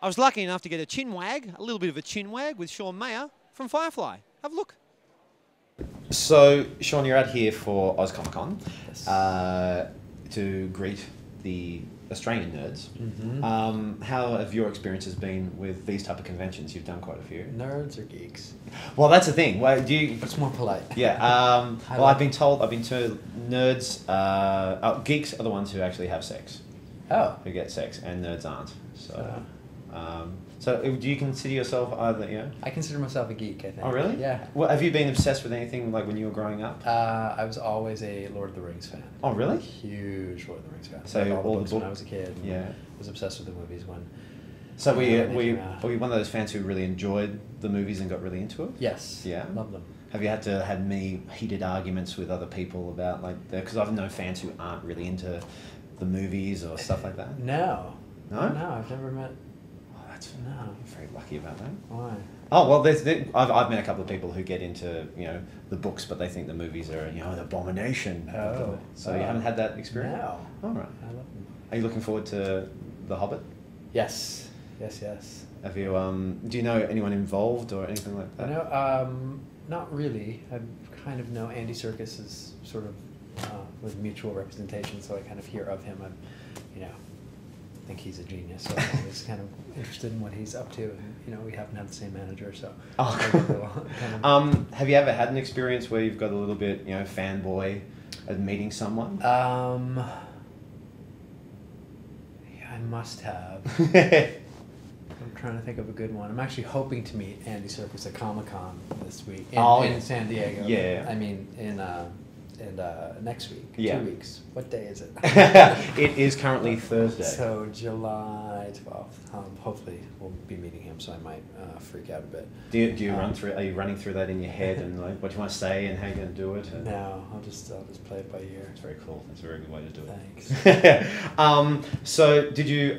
I was lucky enough to get a chin wag, a little bit of a chin wag with Sean Maher from Firefly. Have a look. So, Sean, you're out here for Oz Comic Con Yes. to greet the Australian nerds. How have your experiences been with these type of conventions? You've done quite a few. Nerds or geeks? Well, that's the thing. Well, do you? It's more polite. Yeah. Well, I've been told nerds, geeks are the ones who actually have sex. Oh. Who get sex, and nerds aren't. So do you consider yourself either? You know? I consider myself a geek, I think. Oh, really? Yeah. Well, have you been obsessed with anything like when you were growing up? I was always a Lord of the Rings fan. Oh, really? Huge Lord of the Rings fan. So read all all the books the when I was a kid. And Yeah. was obsessed with the movies when. So were you one of those fans who really enjoyed the movies and got really into it? Yes. Yeah. Love them. Have you had to have many heated arguments with other people about like because I've known fans who aren't really into the movies or stuff like that? No. No? No, I've never met. No, No. I'm very lucky about that. Why? Oh well, I've met a couple of people who get into the books, but they think the movies are an abomination. Oh. So you haven't had that experience? No. All right. I love them. Are you looking forward to The Hobbit? Yes. Yes. Have you do you know anyone involved or anything like that? Not really. I kind of know Andy Serkis is sort of with mutual representation, so I kind of hear of him. I think he's a genius, so I'm always kind of interested in what he's up to. And we happen to have the same manager, so. Have you ever had an experience where you've got a little bit fanboy at meeting someone? Yeah, I must have. I'm trying to think of a good one. I'm actually hoping to meet Andy Serkis at Comic-Con this week in San Diego. Yeah. I mean, in next week. Yeah. 2 weeks. What day is it? It is currently Thursday. So July 12th. Hopefully we'll be meeting him, so I might freak out a bit. Do you run through? Are you running through that in your head and like what you want to say and how you're going to do it? No, I'll just play it by ear. It's very cool. That's a very good way to do it. Thanks. So did you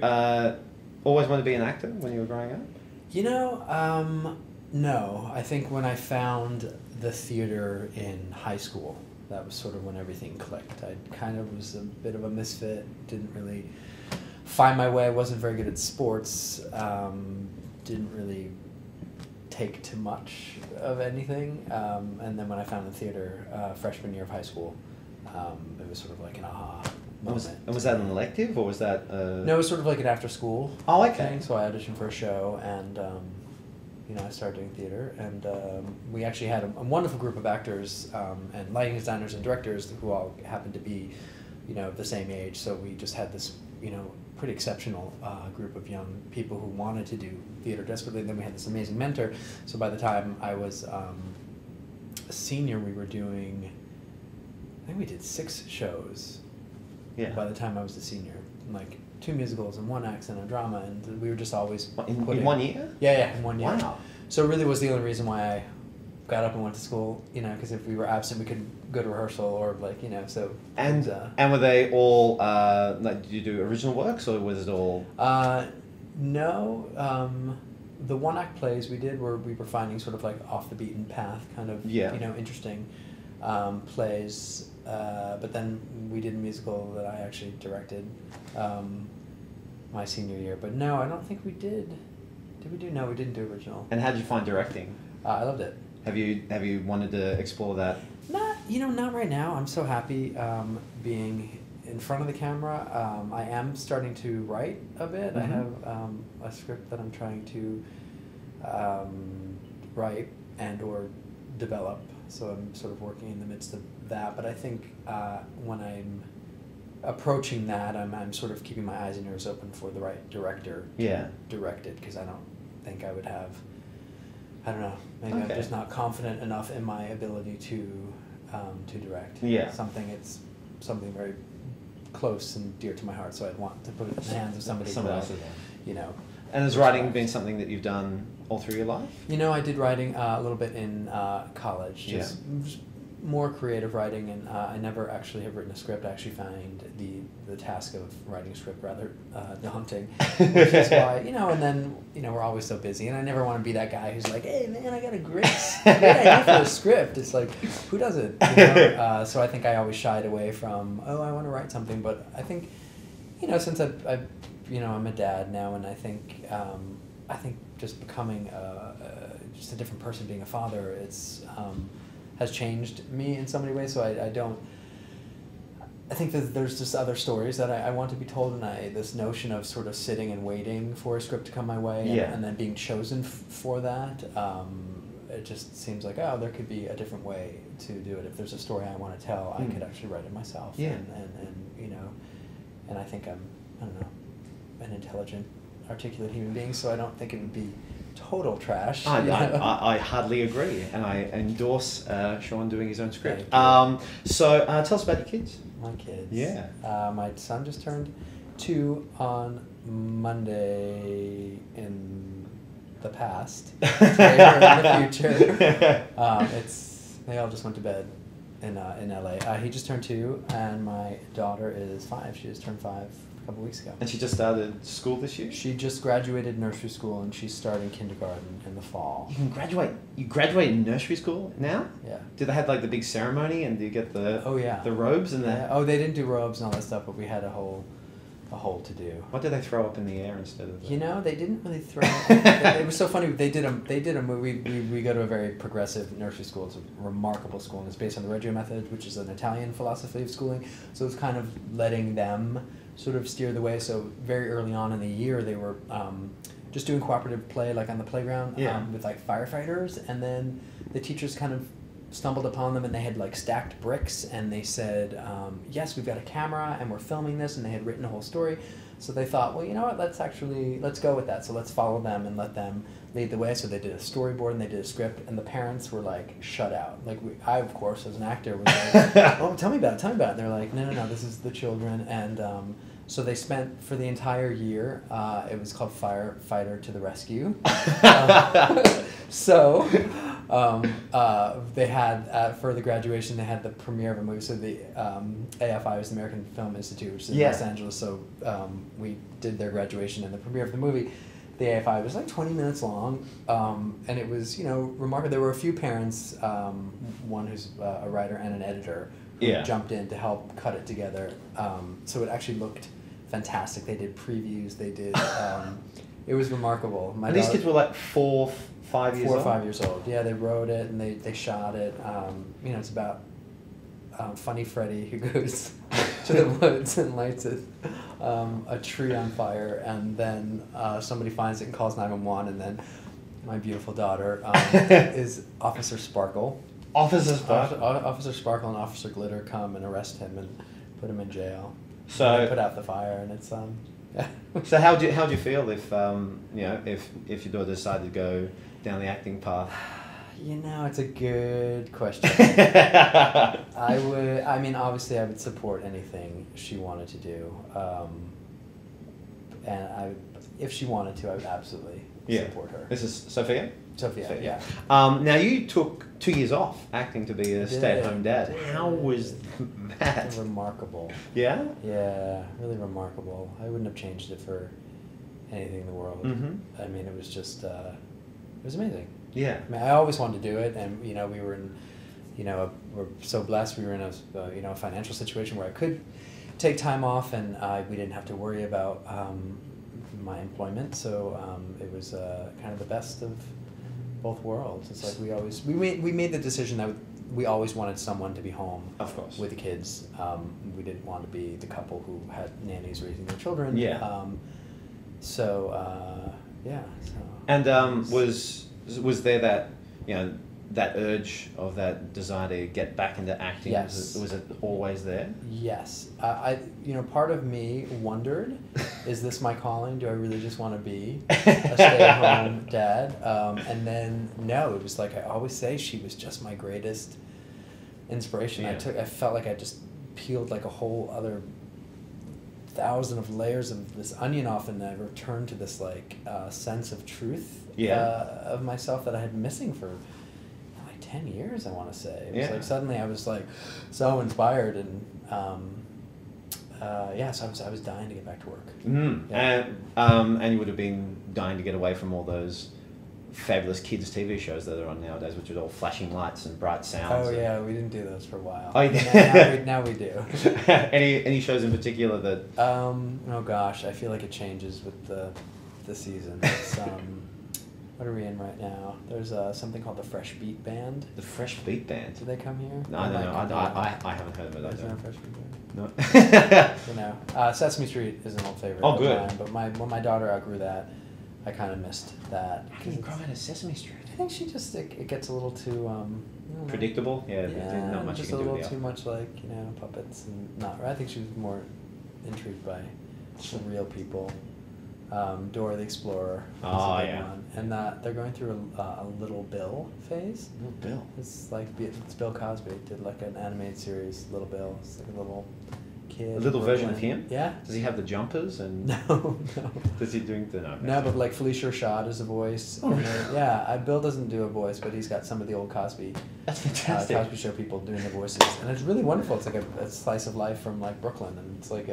always want to be an actor when you were growing up? No. I think when I found the theater in high school, that was sort of when everything clicked. I kind of was a bit of a misfit, didn't really find my way, wasn't very good at sports, didn't really take too much of anything. And then when I found the theater freshman year of high school, it was sort of like an aha moment. And was that an elective or was that... No, it was sort of like an after school thing. So I auditioned for a show and... I started doing theater, and we actually had a wonderful group of actors and lighting designers and directors who all happened to be, the same age. So we just had this, pretty exceptional group of young people who wanted to do theater desperately. And then we had this amazing mentor. So by the time I was a senior, we were doing, I think we did 6 shows. Yeah. By the time I was a senior, like 2 musicals and 1 act and a drama, and we were just always in 1 year? Yeah, in 1 year. Wow. So it really was the only reason why I got up and went to school, because if we were absent, we could go to rehearsal or so. And were they all did you do original works or was it all? No. The 1 act plays we did we were finding sort of like off the beaten path, kind of interesting plays. But then we did a musical that I actually directed my senior year. But no, I don't think we did. Did we do? No, we didn't do original. And how did you find directing? I loved it. Have you wanted to explore that? Not right now. I'm so happy being in front of the camera. I am starting to write a bit. Mm-hmm. I have a script that I'm trying to write and or develop. So I'm sort of working in the midst of that. But I think when I'm approaching that, I'm sort of keeping my eyes and ears open for the right director to direct it, because I don't think I would have, I don't know, maybe I'm just not confident enough in my ability to direct it's something very close and dear to my heart, so I'd want to put it in the hands of somebody else. And has writing been something that you've done all through your life? I did writing a little bit in college, just more creative writing, and I never actually have written a script. I actually find the task of writing a script rather daunting, which is why, and then, we're always so busy, and I never want to be that guy who's like, hey man, I got a great idea for a script. It's like, who does it? So I think I always shied away from, I want to write something, but I think, since I've I'm a dad now, and I think just becoming just a different person, being a father, has changed me in so many ways. So I think that there's just other stories that I want to be told, and this notion of sort of sitting and waiting for a script to come my way, and then being chosen for that. It just seems like, there could be a different way to do it. If there's a story I want to tell, I could actually write it myself. Yeah. And I think I'm, I don't know, an intelligent, articulate human being, so I don't think it would be total trash. I hardly agree, and I endorse Sean doing his own script. So tell us about your kids. My kids. Yeah. My son just turned 2 on Monday in the past. Today we're in the future. They all just went to bed in LA. He just turned 2, and my daughter is 5. She just turned 5 a couple weeks ago. And she just started school this year? She just graduated nursery school, and she's starting kindergarten in the fall. You can graduate. You graduate in nursery school now? Yeah. Do they have like the big ceremony, and do you get the the robes and the? Oh, they didn't do robes and all that stuff, but we had a whole to do. What did they throw up in the air instead of? They didn't really throw. It was so funny. They did a movie. We go to a very progressive nursery school. It's a remarkable school, and it's based on the Reggio method, which is an Italian philosophy of schooling. So it's kind of letting them sort of steer the way. So very early on in the year, they were just doing cooperative play, like on the playground, with like firefighters, and then the teachers kind of stumbled upon them, and they had like stacked bricks, and they said, yes, we've got a camera and we're filming this, and they had written a whole story. So they thought, well, you know what, let's go with that. So let's follow them and let them lead the way. So they did a storyboard and they did a script, and the parents were like shut out. Like I, of course, as an actor, was like, oh, tell me about it. And they're like, no, this is the children. And so they spent, for the entire year, it was called Firefighter to the Rescue. They had, for the graduation, they had the premiere of a movie. So the AFI was the American Film Institute, which is in Los Angeles. So we did their graduation, and the premiere of the movie, the AFI, was like 20 minutes long. And it was, remarkable. There were a few parents, one who's a writer and an editor, who jumped in to help cut it together. So it actually looked fantastic. They did previews. They did. It was remarkable. And these kids were like 4, 5 years old? 4 or 5 years old. Yeah, they wrote it and they shot it. It's about Funny Freddy who goes to the woods and lights a tree on fire, and then somebody finds it and calls 911, and then my beautiful daughter is Officer Sparkle. Officer Sparkle and Officer Glitter come and arrest him and put him in jail. So they put out the fire, and it's yeah. So how do you feel if if your daughter decided to go down the acting path? It's a good question. Obviously I would support anything she wanted to do. If she wanted to, I would absolutely support her. This is Sophia? Sophia, yeah. Now you took 2 years off acting to be a stay-at-home dad. How was that? Remarkable. Yeah? Yeah, really remarkable. I wouldn't have changed it for anything in the world. Mm-hmm. I mean, it was just, it was amazing. Yeah. I mean, I always wanted to do it, and, we were in, we're so blessed. We were in a financial situation where I could take time off, and we didn't have to worry about my employment, so it was kind of the best of both worlds. It's like we made the decision that we always wanted someone to be home, of course, with the kids. We didn't want to be the couple who had nannies raising their children. Yeah. And was there that that urge of that desire to get back into acting? Yes. Was it always there? Yes. Part of me wondered, is this my calling? Do I really just want to be a stay-at-home dad? And then, no, it was like I always say, she was just my greatest inspiration. Yeah. I felt like I just peeled like a whole other 1,000 of layers of this onion off, and I returned to this like sense of truth of myself that I had been missing for 10 years, I want to say. It was like suddenly I was like so inspired, and so I was dying to get back to work. Mm. Yeah. And you would have been dying to get away from all those fabulous kids TV shows that are on nowadays, which are all flashing lights and bright sounds. Oh yeah, we didn't do those for a while. Oh, yeah. Now we do. Any shows in particular that? Oh gosh, I feel like it changes with the season. It's, what are we in right now? There's something called the Fresh Beat Band. The Fresh Beat Band. Do they come here? No, I don't know. I haven't heard of it. Is there a Fresh Beat Band? No. You know, Sesame Street is an old favorite. Oh, of good. mine, but when my daughter outgrew that, I kind of missed that. How can you grow out of Sesame Street? I think she just it gets a little too I don't know. Predictable. Yeah. There's not much you just can a do little with too much like puppets and not. I think she was more intrigued by some real people. Dora the Explorer. Oh, a big yeah. one. And they're going through a Little Bill phase. Little Bill. It's like it's Bill Cosby did like an animated series. Little Bill. It's like a little kid. A little version of him? Yeah. Does he have the jumpers and? No. Does he doing the No, but like Felicia Rashad is a voice. Oh, really? Yeah, Bill doesn't do a voice, but he's got some of the old Cosby. That's fantastic. Cosby Show people doing the voices, and it's really wonderful. It's like a slice of life from like Brooklyn, and it's like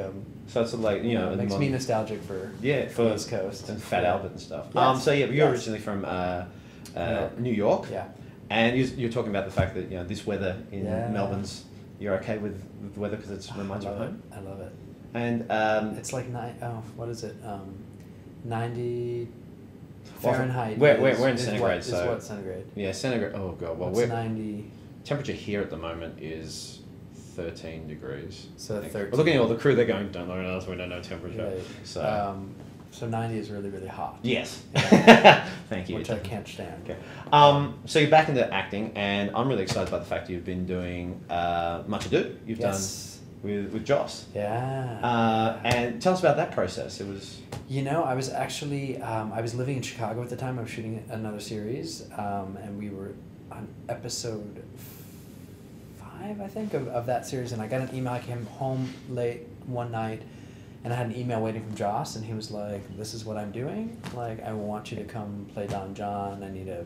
So it's like it makes me nostalgic for for East Coast and Fat Albert and stuff. Yes. So yeah, but you're Yes. originally from New York. Yeah. And you're talking about the fact that this weather in Yeah. Melbourne's. You're okay with the weather because it reminds you of home. I love it. And It's like what is it? 90 well, Fahrenheit. we're in is centigrade, what, so is what centigrade? yeah, centigrade. Oh god, well, What's 90? temperature here at the moment is 13 degrees. So I think. 13. We're looking at all the crew. They're going, don't look at us. We don't know temperature. Right. So 90 is really, really hot. yes, Yeah. thank you. Which I can't stand. Okay. So you're back into acting, and I'm really excited by the fact you've been doing Much Ado. You've done with Joss. Yeah. And tell us about that process. It was. I was actually I was living in Chicago at the time. I was shooting another series, and we were on episode 5, I think, of that series. And I got an email. I came home late one night, and I had an email waiting from Joss, and he was like, "This is what I'm doing. Like, I want you to come play Don John. I need a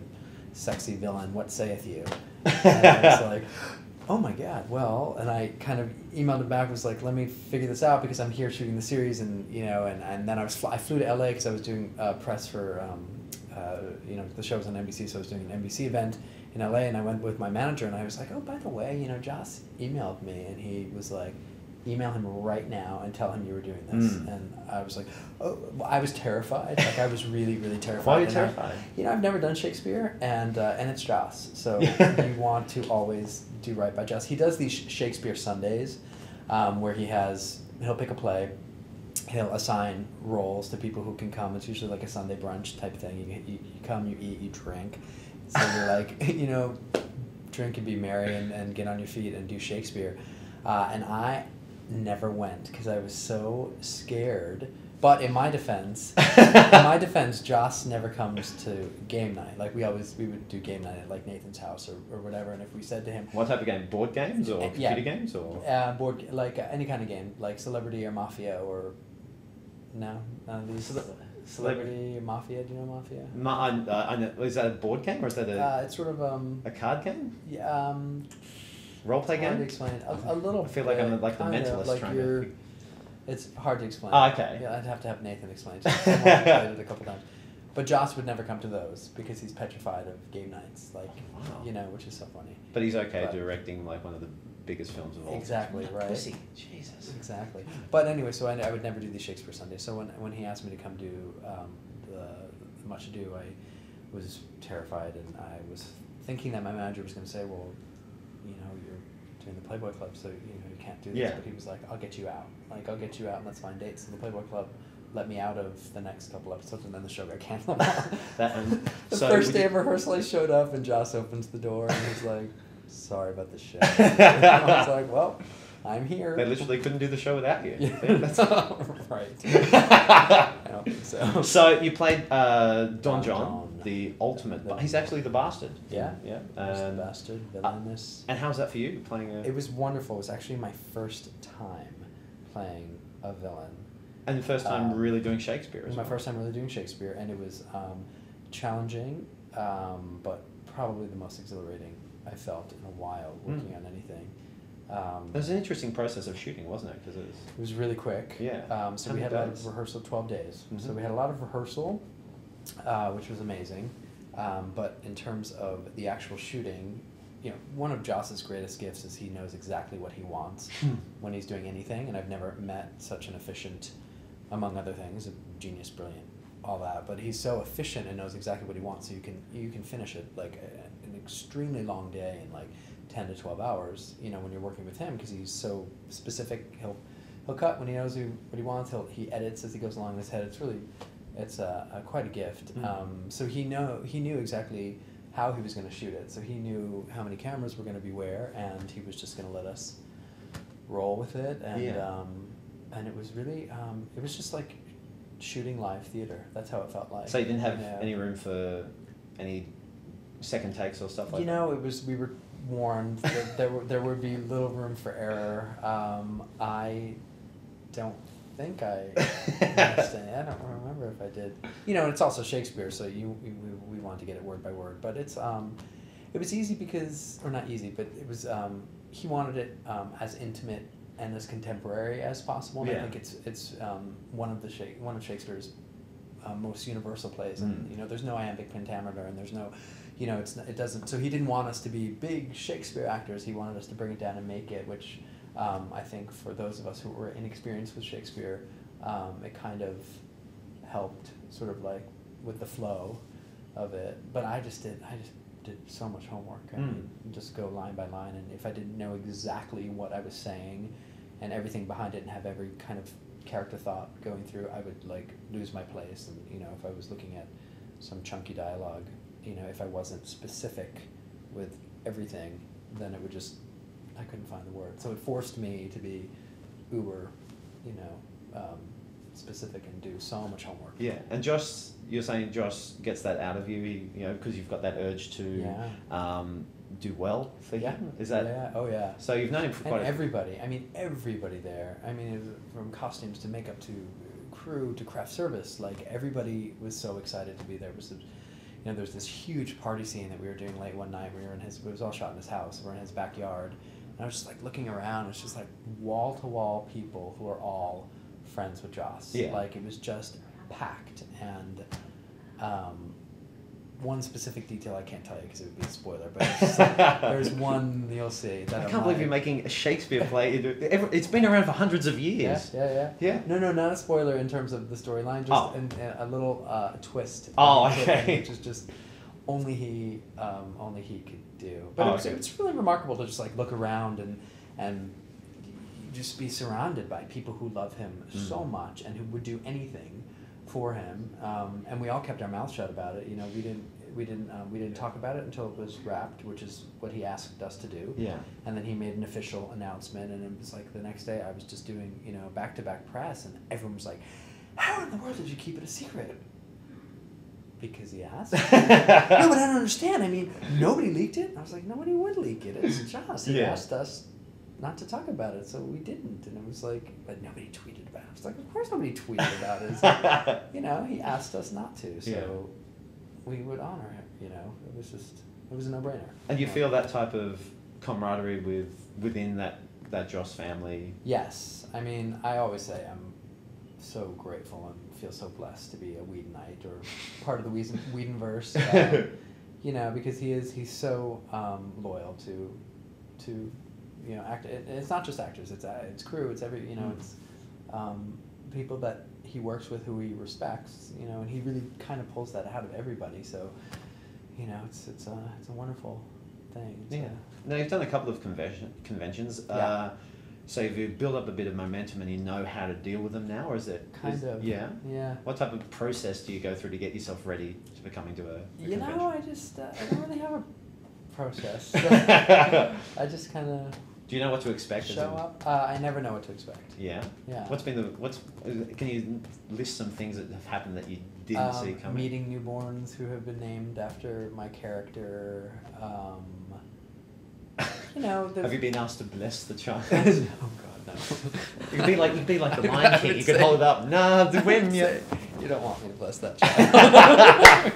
sexy villain. What saith you?" And I was like, oh my God, well, and I kind of emailed him back, was like, let me figure this out because I'm here shooting the series, and and then I flew to LA because I was doing press for, the show was on NBC, so I was doing an NBC event in LA, and I went with my manager, and I was like, oh, by the way, Joss emailed me, and he was like, email him right now and tell him you were doing this. And I was like, oh, I was terrified. Like, I was really, really terrified. Why are you terrified? I've never done Shakespeare, and it's Joss. So you want to always do right by Joss. He does these Shakespeare Sundays where he'll pick a play, he'll assign roles to people who can come. It's usually like a Sunday brunch type thing. You come, you eat, you drink. So you're like, drink and be merry and get on your feet and do Shakespeare. And I never went because I was so scared. But in my defense, Joss never comes to game night. Like we would do game night at like Nathan's house or whatever. And if we said to him, what type of game? Board games or computer games or board like any kind of game, like Celebrity or Mafia or none of these. Celebrity or Mafia? Do you know Mafia? Is that a board game or is that it's sort of a card game? Yeah. Role-play game? Hard to explain. A little. I feel like I'm like the mentalist like trying to. It's hard to explain. Oh, okay. Yeah, I'd have to have Nathan explain it. I've played it a couple times. But Joss would never come to those because he's petrified of game nights, like which is so funny. But he's okay directing like one of the biggest films of all. Exactly right. Pussy. Jesus. Exactly. But anyway, so I would never do the Shakespeare Sunday. So when he asked me to come do the Much Ado, I was terrified, and I was thinking that my manager was going to say, well, you're doing the Playboy Club, so you can't do this. Yeah. But he was like, I'll get you out. Like, I'll get you out and let's find dates. And the Playboy Club let me out of the next couple episodes, and then the show got canceled. The first day of rehearsal, I showed up, and Joss opens the door, and he's like, sorry about the show. I was like, well, I'm here. They literally couldn't do the show without you. Yeah. Right. I don't think so. So you played Don John, the ultimate. He's actually the bastard. Yeah. Yeah. The bastard, villainous. And how's that for you, playing a... It was wonderful. It was actually my first time playing a villain. And the first time really doing Shakespeare It was my first time really doing Shakespeare, and it was challenging, but probably the most exhilarating I felt in a while working on anything. It was an interesting process of shooting, wasn't it? Because it was really quick. Yeah. So we had a lot of rehearsal, 12 days. Mm-hmm. So we had a lot of rehearsal, which was amazing. But in terms of the actual shooting, you know, one of Joss's greatest gifts is he knows exactly what he wants when he's doing anything, and I've never met such an efficient, among other things, a genius, brilliant, all that. But he's so efficient and knows exactly what he wants, so you can finish it like an extremely long day in like 10 to 12 hours. You know, when you're working with him, because he's so specific. He'll cut when he knows what he wants. He edits as he goes along in his head. It's quite a gift. So he knew exactly how he was going to shoot it. So he knew how many cameras were going to be where, and he was just going to let us roll with it. And and it was really it was just like shooting live theater. That's how it felt like. So you didn't have any room for any second takes or stuff like that? You know, we were warned that there would be little room for error. I don't think I understand. I don't remember if I did. You know, it's also Shakespeare, so we wanted to get it word by word. But it was easy because, or not easy, but it was he wanted it as intimate and as contemporary as possible. And I think it's one of Shakespeare's most universal plays. And you know, there's no iambic pentameter, and there's no, you know, it doesn't. So he didn't want us to be big Shakespeare actors. He wanted us to bring it down and make it, which. I think for those of us who were inexperienced with Shakespeare, it kind of helped sort of like with the flow of it. But I just did so much homework. I mean, just go line by line, and if I didn't know exactly what I was saying and everything behind it and have every kind of character thought going through, I would like lose my place. And you know, if I was looking at some chunky dialogue, you know, if I wasn't specific with everything, then it would just I couldn't find the word. So it forced me to be uber, you know, specific and do so much homework. Yeah, and Josh, you're saying Josh gets that out of you, you know, because you've got that urge to do well for him? Is that? Yeah, oh yeah. So you've known him for quite everybody there. I mean, it was from costumes to makeup to crew to craft service, like everybody was so excited to be there. You know, there's this huge party scene that we were doing late one night. It was all shot in his house. We're in his backyard. And I was just like looking around. It's just like wall to wall people who are all friends with Joss. Yeah. Like it was just packed. And one specific detail I can't tell you because it would be a spoiler. But it's just like, there's one you'll see. That I can't believe you're making a Shakespeare play. It's been around for hundreds of years. Yeah. No, not a spoiler in terms of the storyline. Just a little twist. Oh, okay. Which is just only he could do. But it's really remarkable to just like look around and just be surrounded by people who love him so much and who would do anything for him. And we all kept our mouths shut about it. You know, we didn't talk about it until it was wrapped, which is what he asked us to do. Yeah. And then he made an official announcement, and it was like the next day I was just doing, you know, back-to-back press, and everyone was like, "How in the world did you keep it a secret?" Because he asked. No, but I don't understand. I mean, nobody leaked it. I was like, nobody would leak it. It's Joss. He asked us not to talk about it, so we didn't. And it was like, but nobody tweeted about it. I was like, of course nobody tweeted about it. Like, you know, he asked us not to, so we would honor him. You know, it was a no-brainer. And you feel that type of camaraderie within that Joss family? Yes. I mean, I always say I'm so grateful and feel so blessed to be a Whedonite or part of the Whedonverse. You know, because he's so loyal to you know, it's not just actors, it's crew, it's every, you know, it's people that he works with who he respects, you know, and he really kind of pulls that out of everybody. So, you know, it's a wonderful thing. Yeah. Now you've done a couple of conventions. So you build up a bit of momentum and you know how to deal with them now, or is it kind of? Yeah. Yeah. What type of process do you go through to get yourself ready to coming to a you convention? know, I just I don't really have a process. I just kind of. Do you know what to expect? Show up. I never know what to expect. Yeah. Yeah. Can you list some things that have happened that you didn't see coming? Meeting newborns who have been named after my character. You know. Have you been asked to bless the child? Oh God, no. You'd be like the Lion King. You could hold it up. Nah, the whim. You don't want me to bless that child.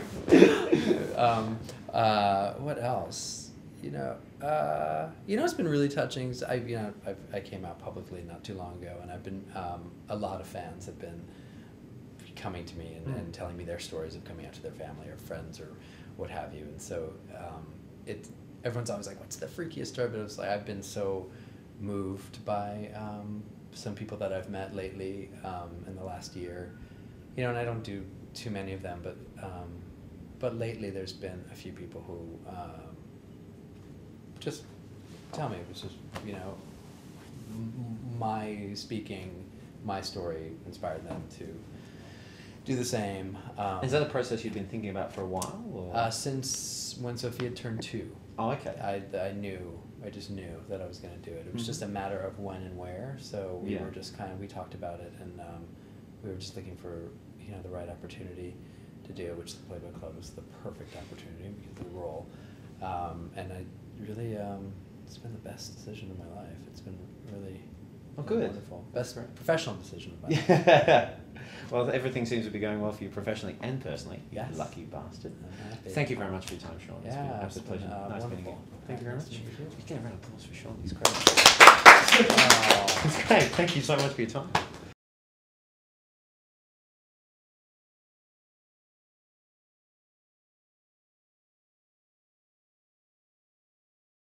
What else? You know, it's been really touching. I came out publicly not too long ago, and I've been a lot of fans have been coming to me and telling me their stories of coming out to their family or friends or what have you. And so everyone's always like, what's the freakiest story? But it was like, I've been so moved by some people that I've met lately in the last year, you know, and I don't do too many of them, but lately there's been a few people who just tell me, it was just, you know, my speaking, my story inspired them to do the same. Is that a process you've been thinking about for a while? Or? Since when Sophia turned 2. Oh, okay. I just knew that I was going to do it. It was just a matter of when and where. So we were just we talked about it, and we were just looking for, you know, the right opportunity to do it, which the Playboy Club was the perfect opportunity because of the role. And I really, it's been the best decision of my life. It's been really wonderful. Best professional decision of my life. Well, everything seems to be going well for you professionally and personally. Yes. Lucky bastard. I'm happy. Thank you very much for your time, Sean. It's been an absolute pleasure. Nice meeting you. Thank you very much. You can get a round of applause for Sean. He's great. It's great. Thank you so much for your time.